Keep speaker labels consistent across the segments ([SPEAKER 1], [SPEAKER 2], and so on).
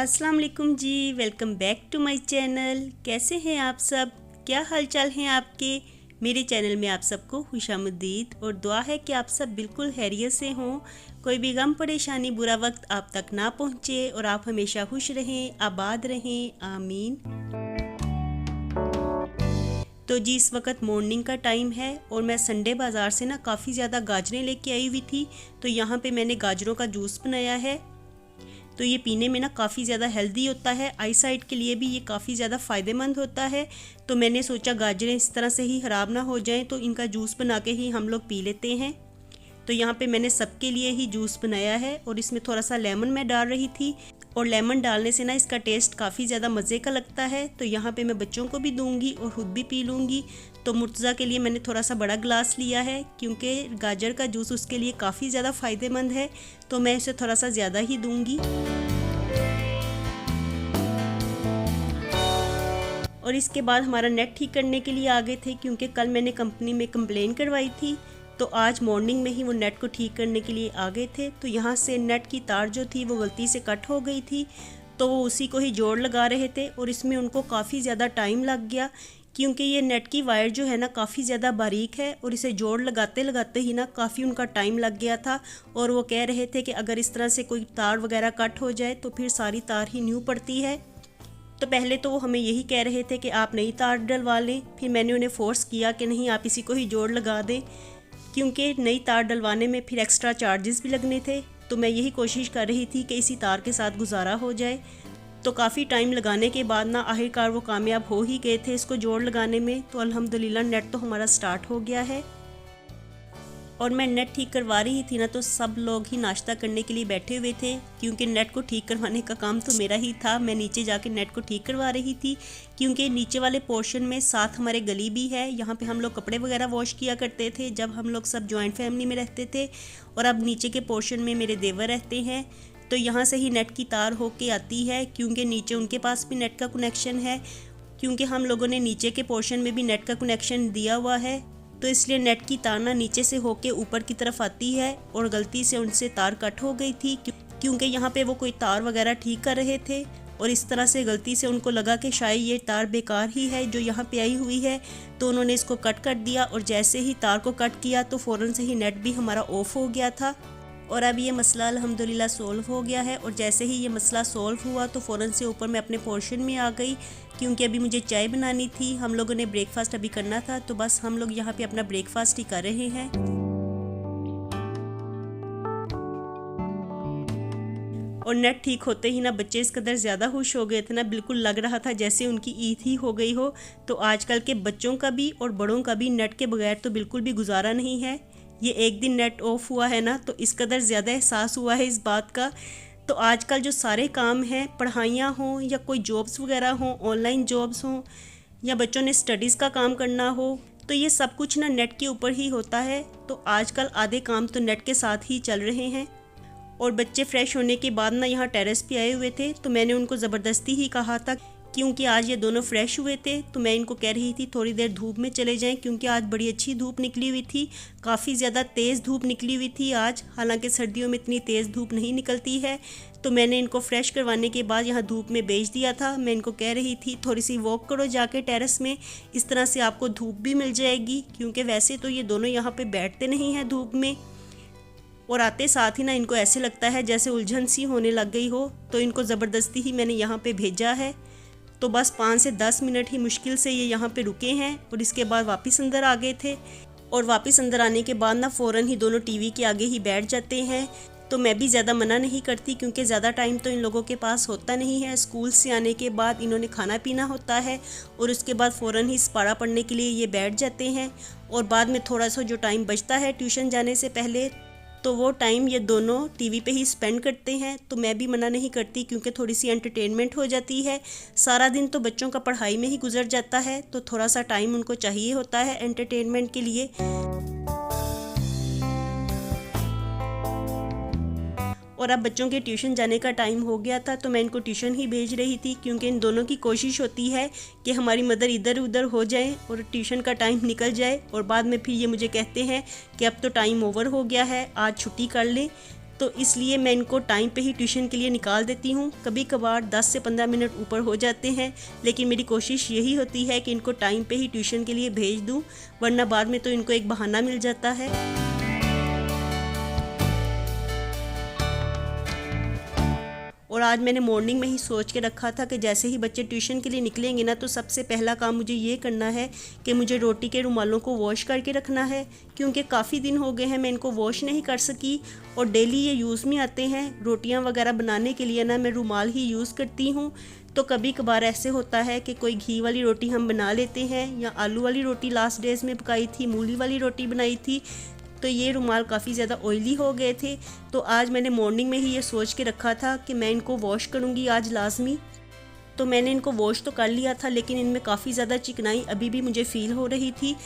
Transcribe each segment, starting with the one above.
[SPEAKER 1] अस्सलाम वालेकुम जी। Welcome back to my channel. कैसे हैं आप सब? क्या हालचाल हैं आपके? मेरे चैनल में आप सबको खुशामदीद और दुआ है कि आप सब बिल्कुल खैरियत से हों। कोई भी गम परेशानी बुरा वक्त आप तक ना पहुँचे और आप हमेशा खुश रहें, आबाद रहें, आमीन। तो जी इस वक्त मॉर्निंग का टाइम है और मैं संडे बाज़ार से ना काफ़ी ज़्यादा गाजरें लेके आई हुई थी। तो यहाँ पे मैंने गाजरों का जूस बनाया है। तो ये पीने में ना काफ़ी ज़्यादा हेल्दी होता है, आई साइट के लिए भी ये काफ़ी ज़्यादा फ़ायदेमंद होता है। तो मैंने सोचा गाजरें इस तरह से ही ख़राब ना हो जाएं, तो इनका जूस बना के ही हम लोग पी लेते हैं। तो यहाँ पे मैंने सबके लिए ही जूस बनाया है और इसमें थोड़ा सा लेमन मैं डाल रही थी और लेमन डालने से ना इसका टेस्ट काफ़ी ज़्यादा मज़े का लगता है। तो यहाँ पे मैं बच्चों को भी दूंगी और ख़ुद भी पी लूँगी। तो मुर्तज़ा के लिए मैंने थोड़ा सा बड़ा गिलास लिया है क्योंकि गाजर का जूस उसके लिए काफ़ी ज़्यादा फ़ायदेमंद है, तो मैं इसे थोड़ा सा ज़्यादा ही दूँगी। और इसके बाद हमारा नेट ठीक करने के लिए आ गए थे क्योंकि कल मैंने कंपनी में कंप्लेन करवाई थी। तो आज मॉर्निंग में ही वो नेट को ठीक करने के लिए आ गए थे। तो यहाँ से नेट की तार जो थी वो गलती से कट हो गई थी, तो वो उसी को ही जोड़ लगा रहे थे और इसमें उनको काफ़ी ज़्यादा टाइम लग गया क्योंकि ये नेट की वायर जो है ना काफ़ी ज़्यादा बारीक है और इसे जोड़ लगाते लगाते ही ना काफ़ी उनका टाइम लग गया था। और वो कह रहे थे कि अगर इस तरह से कोई तार वगैरह कट हो जाए तो फिर सारी तार ही न्यू पड़ती है। तो पहले तो वो हमें यही कह रहे थे कि आप नई तार डलवा लें, फिर मैंने उन्हें फ़ोर्स किया कि नहीं आप इसी को ही जोड़ लगा दें क्योंकि नई तार डलवाने में फिर एक्स्ट्रा चार्जेस भी लगने थे। तो मैं यही कोशिश कर रही थी कि इसी तार के साथ गुजारा हो जाए। तो काफ़ी टाइम लगाने के बाद ना आखिरकार वो कामयाब हो ही गए थे इसको जोड़ लगाने में। तो अल्हम्दुलिल्लाह नेट तो हमारा स्टार्ट हो गया है। और मैं नेट ठीक करवा रही थी ना तो सब लोग ही नाश्ता करने के लिए बैठे हुए थे क्योंकि नेट को ठीक करवाने का काम तो मेरा ही था। मैं नीचे जाके नेट को ठीक करवा रही थी क्योंकि नीचे वाले पोर्शन में साथ हमारे गली भी है। यहाँ पे हम लोग कपड़े वगैरह वॉश किया करते थे जब हम लोग सब जॉइंट फैमिली में रहते थे, और अब नीचे के पोर्शन में मेरे देवर रहते हैं। तो यहाँ से ही नेट की तार होके आती है क्योंकि नीचे उनके पास भी नेट का कनेक्शन है, क्योंकि हम लोगों ने नीचे के पोर्शन में भी नेट का कनेक्शन दिया हुआ है। तो इसलिए नेट की तार ना नीचे से होके ऊपर की तरफ आती है और गलती से उनसे तार कट हो गई थी क्योंकि यहाँ पे वो कोई तार वगैरह ठीक कर रहे थे और इस तरह से गलती से उनको लगा कि शायद ये तार बेकार ही है जो यहाँ पे आई हुई है। तो उन्होंने इसको कट कर दिया और जैसे ही तार को कट किया तो फ़ौरन से ही नेट भी हमारा ऑफ हो गया था। और अब ये मसला अल्हम्दुलिल्लाह सोल्व हो गया है। और जैसे ही ये मसला सोल्व हुआ तो फ़ौरन से ऊपर मैं अपने पोर्शन में आ गई क्योंकि अभी मुझे चाय बनानी थी। हम लोगों ने ब्रेकफास्ट अभी करना था, तो बस हम लोग यहाँ पे अपना ब्रेकफास्ट ही कर रहे हैं। और नेट ठीक होते ही ना बच्चे इस कदर ज़्यादा खुश हो गए थे ना, बिल्कुल लग रहा था जैसे उनकी ईद ही हो गई हो। तो आजकल के बच्चों का भी और बड़ों का भी नेट के बगैर तो बिल्कुल भी गुजारा नहीं है। ये एक दिन नेट ऑफ हुआ है ना तो इस कदर ज़्यादा एहसास हुआ है इस बात का। तो आजकल जो सारे काम हैं, पढ़ाइयाँ हों या कोई जॉब्स वगैरह हों, ऑनलाइन जॉब्स हों या बच्चों ने स्टडीज़ का काम करना हो, तो ये सब कुछ ना नेट के ऊपर ही होता है। तो आजकल आधे काम तो नेट के साथ ही चल रहे हैं। और बच्चे फ्रेश होने के बाद ना यहाँ टेरेस पे आए हुए थे, तो मैंने उनको ज़बरदस्ती ही कहा था क्योंकि आज ये दोनों फ्रेश हुए थे। तो मैं इनको कह रही थी थोड़ी देर धूप में चले जाएं क्योंकि आज बड़ी अच्छी धूप निकली हुई थी, काफ़ी ज़्यादा तेज़ धूप निकली हुई थी आज। हालांकि सर्दियों में इतनी तेज़ धूप नहीं निकलती है। तो मैंने इनको फ्रेश करवाने के बाद यहाँ धूप में भेज दिया था। मैं इनको कह रही थी थोड़ी सी वॉक करो जाके टेरेस में, इस तरह से आपको धूप भी मिल जाएगी क्योंकि वैसे तो ये दोनों यहाँ पर बैठते नहीं हैं धूप में। और आते साथ ही ना इनको ऐसे लगता है जैसे उलझन सी होने लग गई हो, तो इनको ज़बरदस्ती ही मैंने यहाँ पे भेजा है। तो बस 5 से 10 मिनट ही मुश्किल से ये यहाँ पे रुके हैं और इसके बाद वापस अंदर आ गए थे। और वापस अंदर आने के बाद ना फ़ौरन ही दोनों टीवी के आगे ही बैठ जाते हैं। तो मैं भी ज़्यादा मना नहीं करती क्योंकि ज़्यादा टाइम तो इन लोगों के पास होता नहीं है। स्कूल से आने के बाद इन्होंने खाना पीना होता है और उसके बाद फ़ौरन ही पारा पढ़ने के लिए ये बैठ जाते हैं। और बाद में थोड़ा सा जो टाइम बचता है ट्यूशन जाने से पहले, तो वो टाइम ये दोनों टीवी पे ही स्पेंड करते हैं। तो मैं भी मना नहीं करती क्योंकि थोड़ी सी एंटरटेनमेंट हो जाती है। सारा दिन तो बच्चों का पढ़ाई में ही गुजर जाता है, तो थोड़ा सा टाइम उनको चाहिए होता है एंटरटेनमेंट के लिए। और अब बच्चों के ट्यूशन जाने का टाइम हो गया था, तो मैं इनको ट्यूशन ही भेज रही थी क्योंकि इन दोनों की कोशिश होती है कि हमारी मदर इधर उधर हो जाए और ट्यूशन का टाइम निकल जाए। और बाद में फिर ये मुझे कहते हैं कि अब तो टाइम ओवर हो गया है, आज छुट्टी कर लें। तो इसलिए मैं इनको टाइम पे ही ट्यूशन के लिए निकाल देती हूँ। कभी कभार 10 से 15 मिनट ऊपर हो जाते हैं, लेकिन मेरी कोशिश यही होती है कि इनको टाइम पे ही ट्यूशन के लिए भेज दूँ, वरना बाद में तो इनको एक बहाना मिल जाता है। और आज मैंने मॉर्निंग में ही सोच के रखा था कि जैसे ही बच्चे ट्यूशन के लिए निकलेंगे ना, तो सबसे पहला काम मुझे ये करना है कि मुझे रोटी के रुमालों को वॉश करके रखना है, क्योंकि काफ़ी दिन हो गए हैं मैं इनको वॉश नहीं कर सकी और डेली ये यूज़ में आते हैं। रोटियां वगैरह बनाने के लिए ना मैं रुमाल ही यूज़ करती हूँ। तो कभी कभार ऐसे होता है कि कोई घी वाली रोटी हम बना लेते हैं, या आलू वाली रोटी लास्ट डेज़ में पकाई थी, मूली वाली रोटी बनाई थी, तो ये रुमाल काफ़ी ज़्यादा ऑयली हो गए थे। तो आज मैंने मॉर्निंग में ही ये सोच के रखा था कि मैं इनको वॉश करूँगी आज लाजमी। तो मैंने इनको वॉश तो कर लिया था, लेकिन इनमें काफ़ी ज़्यादा चिकनाई अभी भी मुझे फ़ील हो रही थी।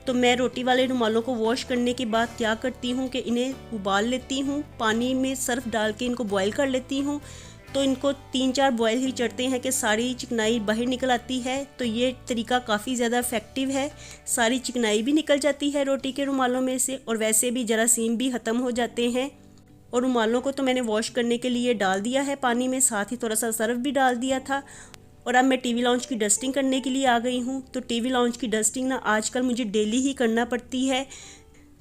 [SPEAKER 1] तो मैं रोटी वाले रुमालों को वॉश करने के बाद क्या करती हूँ कि इन्हें उबाल लेती हूँ, पानी में सर्फ डाल के इनको बॉयल कर लेती हूँ। तो इनको 3-4 बॉयल ही चढ़ते हैं कि सारी चिकनाई बाहर निकल आती है। तो ये तरीका काफ़ी ज़्यादा इफ़ेक्टिव है, सारी चिकनाई भी निकल जाती है रोटी के रुमालों में से, और वैसे भी जरासीम भी ख़त्म हो जाते हैं। और रुमालों को तो मैंने वॉश करने के लिए डाल दिया है पानी में, साथ ही थोड़ा सा सर्फ भी डाल दिया था। और अब मैं टीवी लाउंज की डस्टिंग करने के लिए आ गई हूँ। तो टीवी लाउंज की डस्टिंग ना आजकल मुझे डेली ही करना पड़ती है।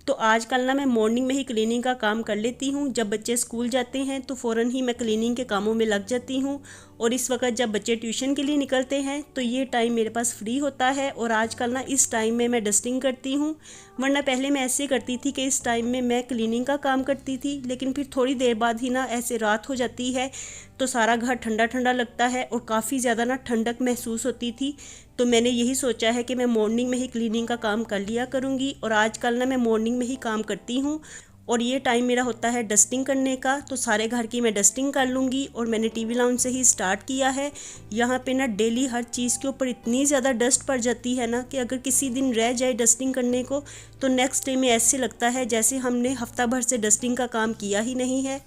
[SPEAKER 1] तो आजकल ना मैं मॉर्निंग में ही क्लीनिंग का काम कर लेती हूँ। जब बच्चे स्कूल जाते हैं तो फ़ौरन ही मैं क्लीनिंग के कामों में लग जाती हूँ, और इस वक्त जब बच्चे ट्यूशन के लिए निकलते हैं तो ये टाइम मेरे पास फ्री होता है, और आजकल ना इस टाइम में मैं डस्टिंग करती हूँ। वरना पहले मैं ऐसे करती थी कि इस टाइम में मैं क्लीनिंग का काम करती थी, लेकिन फिर थोड़ी देर बाद ही ना ऐसे रात हो जाती है तो सारा घर ठंडा ठंडा लगता है और काफ़ी ज़्यादा ना ठंडक महसूस होती थी। तो मैंने यही सोचा है कि मैं मॉर्निंग में ही क्लीनिंग का काम कर लिया करूँगी, और आजकल ना मैं मॉर्निंग में ही काम करती हूँ। और ये टाइम मेरा होता है डस्टिंग करने का, तो सारे घर की मैं डस्टिंग कर लूँगी। और मैंने टीवी लाउंज से ही स्टार्ट किया है। यहाँ पे ना डेली हर चीज़ के ऊपर इतनी ज़्यादा डस्ट पड़ जाती है ना कि अगर किसी दिन रह जाए डस्टिंग करने को तो नेक्स्ट डे में ऐसे लगता है जैसे हमने हफ्ता भर से डस्टिंग का काम किया ही नहीं है।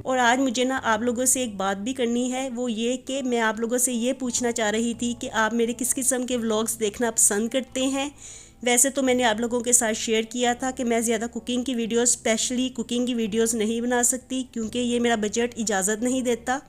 [SPEAKER 1] और आज मुझे ना आप लोगों से एक बात भी करनी है, वो ये कि मैं आप लोगों से ये पूछना चाह रही थी कि आप मेरे किस किस्म के व्लॉग्स देखना पसंद करते हैं। वैसे तो मैंने आप लोगों के साथ शेयर किया था कि मैं ज़्यादा कुकिंग की वीडियोस, स्पेशली कुकिंग की वीडियोस नहीं बना सकती, क्योंकि ये मेरा बजट इजाज़त नहीं देता।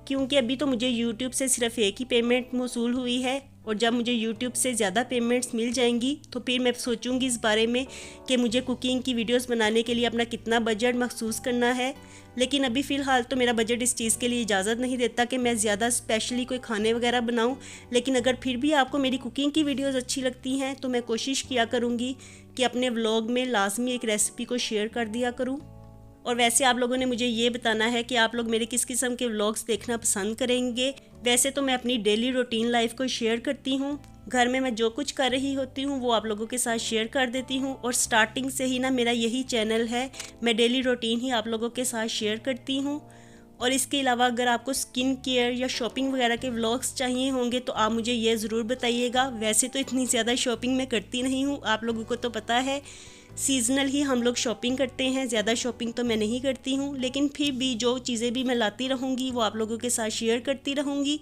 [SPEAKER 1] क्योंकि अभी तो मुझे YouTube से सिर्फ एक ही पेमेंट मौसूल हुई है, और जब मुझे YouTube से ज़्यादा पेमेंट्स मिल जाएंगी तो फिर मैं सोचूंगी इस बारे में कि मुझे कुकिंग की वीडियोस बनाने के लिए अपना कितना बजट मखसूस करना है। लेकिन अभी फ़िलहाल तो मेरा बजट इस चीज़ के लिए इजाज़त नहीं देता कि मैं ज़्यादा स्पेशली कोई खाने वगैरह बनाऊं। लेकिन अगर फिर भी आपको मेरी कुकिंग की वीडियोस अच्छी लगती हैं तो मैं कोशिश किया करूँगी कि अपने व्लॉग में लाजमी एक रेसिपी को शेयर कर दिया करूँ। और वैसे आप लोगों ने मुझे ये बताना है कि आप लोग मेरे किस किस्म के व्लॉग्स देखना पसंद करेंगे। वैसे तो मैं अपनी डेली रूटीन लाइफ को शेयर करती हूँ, घर में मैं जो कुछ कर रही होती हूँ वो आप लोगों के साथ शेयर कर देती हूँ, और स्टार्टिंग से ही ना मेरा यही चैनल है, मैं डेली रूटीन ही आप लोगों के साथ शेयर करती हूँ। और इसके अलावा अगर आपको स्किन केयर या शॉपिंग वगैरह के व्लॉग्स चाहिए होंगे तो आप मुझे ये ज़रूर बताइएगा। वैसे तो इतनी ज़्यादा शॉपिंग मैं करती नहीं हूँ, आप लोगों को तो पता है सीज़नल ही हम लोग शॉपिंग करते हैं, ज़्यादा शॉपिंग तो मैं नहीं करती हूँ। लेकिन फिर भी जो चीज़ें भी मैं लाती रहूँगी वो आप लोगों के साथ शेयर करती रहूँगी।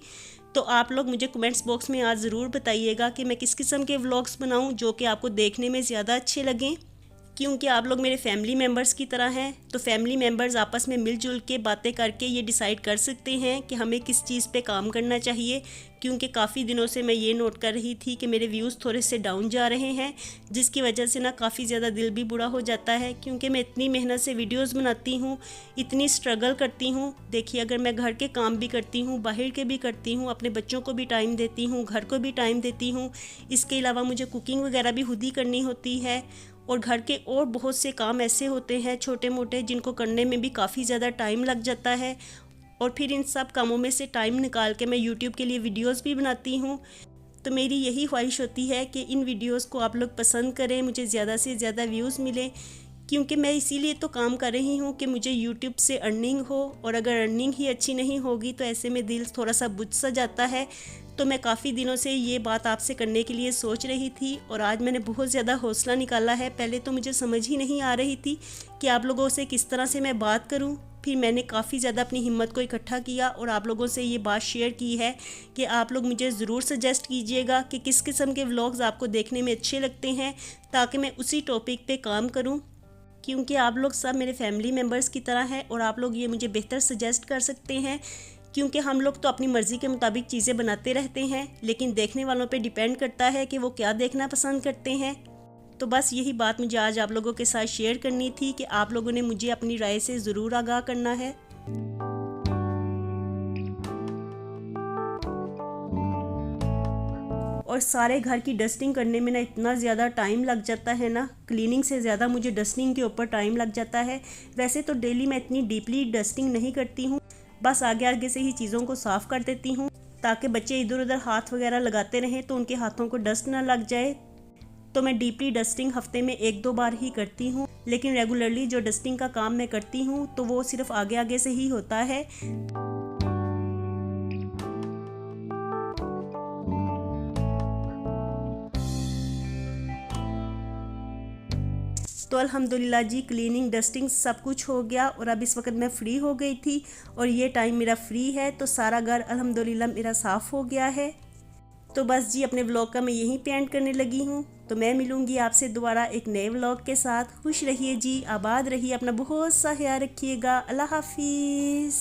[SPEAKER 1] तो आप लोग मुझे कमेंट्स बॉक्स में आज ज़रूर बताइएगा कि मैं किस किस्म के व्लॉग्स बनाऊँ जो कि आपको देखने में ज़्यादा अच्छे लगें, क्योंकि आप लोग मेरे फैमिली मेम्बर्स की तरह हैं। तो फैमिली मेम्बर्स आपस में मिलजुल के बातें करके ये डिसाइड कर सकते हैं कि हमें किस चीज़ पे काम करना चाहिए। क्योंकि काफ़ी दिनों से मैं ये नोट कर रही थी कि मेरे व्यूज़ थोड़े से डाउन जा रहे हैं, जिसकी वजह से ना काफ़ी ज़्यादा दिल भी बुरा हो जाता है, क्योंकि मैं इतनी मेहनत से वीडियोस बनाती हूँ, इतनी स्ट्रगल करती हूँ। देखिए, अगर मैं घर के काम भी करती हूँ, बाहर के भी करती हूँ, अपने बच्चों को भी टाइम देती हूँ, घर को भी टाइम देती हूँ, इसके अलावा मुझे कुकिंग वगैरह भी खुद ही करनी होती है, और घर के और बहुत से काम ऐसे होते हैं छोटे मोटे जिनको करने में भी काफ़ी ज़्यादा टाइम लग जाता है। और फिर इन सब कामों में से टाइम निकाल के मैं YouTube के लिए वीडियोस भी बनाती हूँ। तो मेरी यही ख्वाहिश होती है कि इन वीडियोस को आप लोग पसंद करें, मुझे ज़्यादा से ज़्यादा व्यूज़ मिले, क्योंकि मैं इसीलिए तो काम कर रही हूँ कि मुझे YouTube से अर्निंग हो। और अगर अर्निंग ही अच्छी नहीं होगी तो ऐसे में दिल थोड़ा सा बुझ सा जाता है। तो मैं काफ़ी दिनों से ये बात आपसे करने के लिए सोच रही थी, और आज मैंने बहुत ज़्यादा हौसला निकाला है। पहले तो मुझे समझ ही नहीं आ रही थी कि आप लोगों से किस तरह से मैं बात करूँ, फिर मैंने काफ़ी ज़्यादा अपनी हिम्मत को इकट्ठा किया और आप लोगों से ये बात शेयर की है कि आप लोग मुझे ज़रूर सजेस्ट कीजिएगा कि किस किस्म के व्लॉग्स आपको देखने में अच्छे लगते हैं, ताकि मैं उसी टॉपिक पे काम करूं, क्योंकि आप लोग सब मेरे फैमिली मेम्बर्स की तरह हैं और आप लोग ये मुझे बेहतर सजेस्ट कर सकते हैं, क्योंकि हम लोग तो अपनी मर्ज़ी के मुताबिक चीज़ें बनाते रहते हैं, लेकिन देखने वालों पे डिपेंड करता है कि वो क्या देखना पसंद करते हैं। तो बस यही बात मुझे आज आप लोगों के साथ शेयर करनी थी कि आप लोगों ने मुझे अपनी राय से ज़रूर आगाह करना है। और सारे घर की डस्टिंग करने में ना इतना ज़्यादा टाइम लग जाता है ना, क्लीनिंग से ज़्यादा मुझे डस्टिंग के ऊपर टाइम लग जाता है। वैसे तो डेली मैं इतनी डीपली डस्टिंग नहीं करती हूँ, बस आगे आगे से ही चीज़ों को साफ़ कर देती हूँ, ताकि बच्चे इधर उधर हाथ वगैरह लगाते रहें तो उनके हाथों को डस्ट ना लग जाए। तो मैं डीपली डस्टिंग हफ्ते में 1-2 बार ही करती हूँ, लेकिन रेगुलरली जो डस्टिंग का काम मैं करती हूँ तो वो सिर्फ आगे आगे से ही होता है। तो अल्हम्दुलिल्लाह जी, क्लीनिंग डस्टिंग सब कुछ हो गया और अब इस वक्त मैं फ्री हो गई थी और ये टाइम मेरा फ्री है, तो सारा घर अल्हम्दुलिल्लाह मेरा साफ़ हो गया है। तो बस जी, अपने व्लॉग का मैं यहीं पे एंड करने लगी हूँ। तो मैं मिलूँगी आपसे दोबारा एक नए व्लॉग के साथ। खुश रहिए जी, आबाद रहिए, अपना बहुत सा ख्याल रखिएगा। अल्लाह हाफिज़।